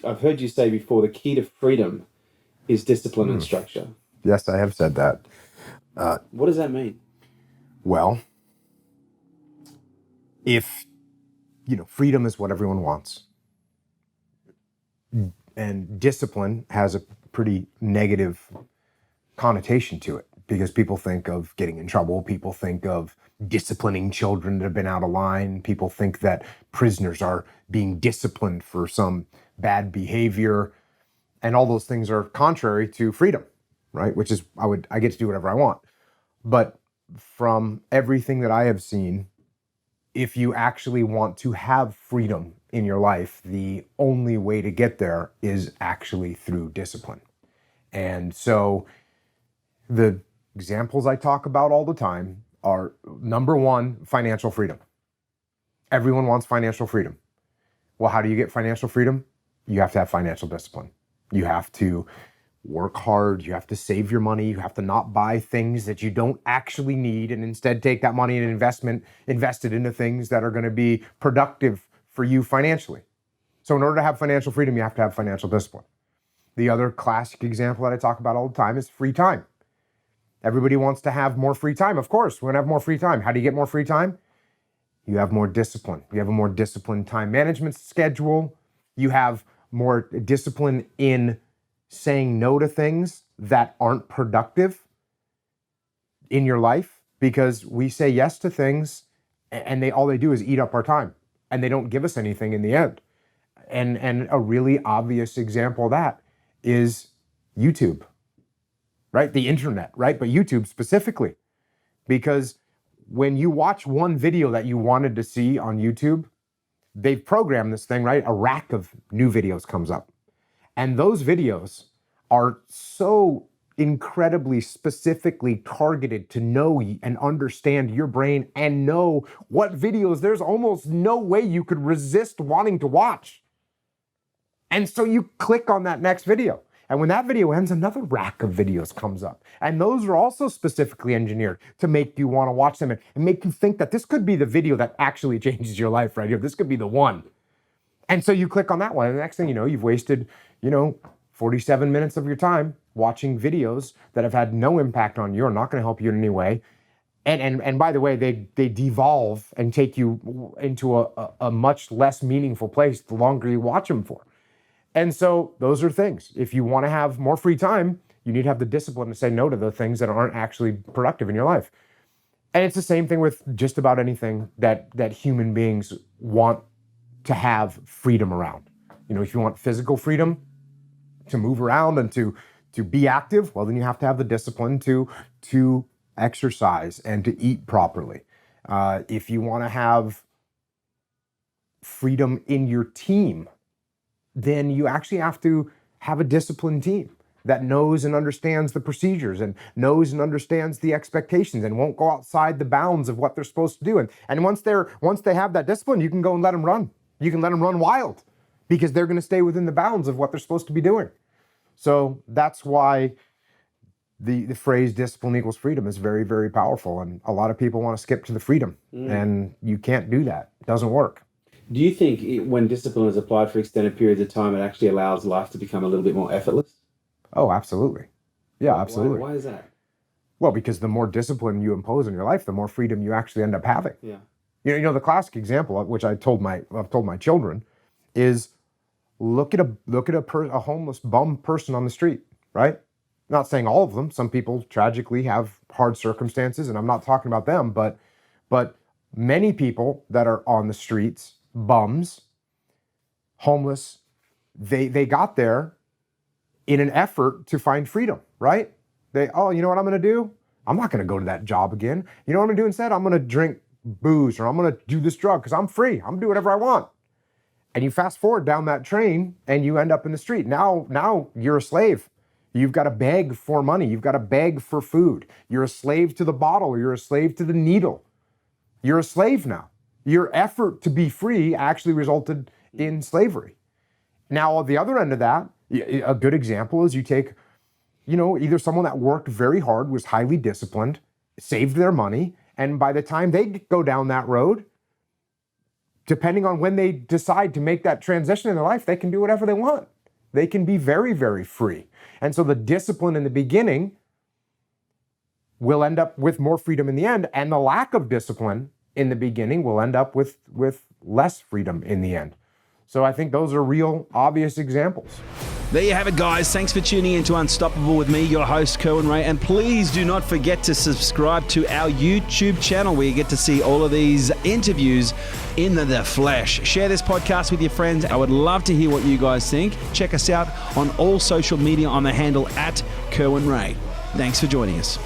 I've heard you say before the key to freedom is discipline and Hmm. structure. Yes, I have said that. What does that mean? Well, if, freedom is what everyone wants, and discipline has a pretty negative connotation to it because people think of getting in trouble. People think of disciplining children that have been out of line. People think that prisoners are being disciplined for some bad behavior. And all those things are contrary to freedom, right? Which is, I get to do whatever I want. But from everything that I have seen, if you actually want to have freedom in your life, the only way to get there is actually through discipline. And so the examples I talk about all the time are, number one, financial freedom. Everyone wants financial freedom. Well, how do you get financial freedom? You have to have financial discipline. You have to work hard. You have to save your money. You have to not buy things that you don't actually need and instead take that money and invest it into things that are going to be productive for you financially. So in order to have financial freedom, you have to have financial discipline. The other classic example that I talk about all the time is free time. Everybody wants to have more free time. Of course, we're going to have more free time. How do you get more free time? You have more discipline. You have a more disciplined time management schedule. You have more discipline in saying no to things that aren't productive in your life, because we say yes to things and all they do is eat up our time and they don't give us anything in the end. And a really obvious example of that is YouTube, right? The internet, right? But YouTube specifically, because when you watch one video that you wanted to see on YouTube, they've programmed this thing, right? A rack of new videos comes up. And those videos are so incredibly specifically targeted to know and understand your brain and know what videos there's almost no way you could resist wanting to watch. And so you click on that next video. And when that video ends, another rack of videos comes up. And those are also specifically engineered to make you want to watch them and make you think that this could be the video that actually changes your life right here. This could be the one. And so you click on that one. And the next thing you know, you've wasted, 47 minutes of your time watching videos that have had no impact on you or not going to help you in any way. And by the way, they devolve and take you into a much less meaningful place the longer you watch them for. And so those are things. If you want to have more free time, you need to have the discipline to say no to the things that aren't actually productive in your life. And it's the same thing with just about anything that human beings want to have freedom around. If you want physical freedom to move around and to be active, well, then you have to have the discipline to exercise and to eat properly. If you want to have freedom in your team, then you actually have to have a disciplined team that knows and understands the procedures and knows and understands the expectations and won't go outside the bounds of what they're supposed to do. And once they have that discipline, you can go and let them run. You can let them run wild because they're going to stay within the bounds of what they're supposed to be doing. So that's why the phrase discipline equals freedom is very, very powerful. And a lot of people want to skip to the freedom, and you can't do that. It doesn't work. Do you think when discipline is applied for extended periods of time, it actually allows life to become a little bit more effortless? Oh, absolutely. Yeah, absolutely. Why is that? Well, because the more discipline you impose in your life, the more freedom you actually end up having. Yeah. The classic example, which I've told my children, is look at a homeless bum person on the street, right? Not saying all of them. Some people tragically have hard circumstances, and I'm not talking about them, but many people that are on the streets, bums, homeless, they got there in an effort to find freedom, right? You know what I'm going to do? I'm not going to go to that job again. You know what I'm going to do instead? I'm going to drink booze, or I'm going to do this drug because I'm free. I'm going to do whatever I want. And you fast forward down that train and you end up in the street. Now you're a slave. You've got to beg for money. You've got to beg for food. You're a slave to the bottle. You're a slave to the needle. You're a slave now. Your effort to be free actually resulted in slavery. Now, at the other end of that, a good example is you take, either someone that worked very hard, was highly disciplined, saved their money, and by the time they go down that road, depending on when they decide to make that transition in their life, they can do whatever they want. They can be very, very free. And so the discipline in the beginning will end up with more freedom in the end, and the lack of discipline in the beginning will end up with less freedom in the end. So I think those are real obvious examples. There you have it, guys. Thanks for tuning in to Unstoppable with me, your host, Kerwin Rae. And please do not forget to subscribe to our YouTube channel where you get to see all of these interviews in the flesh. Share this podcast with your friends. I would love to hear what you guys think. Check us out on all social media on the handle @Kerwin Rae. Thanks for joining us.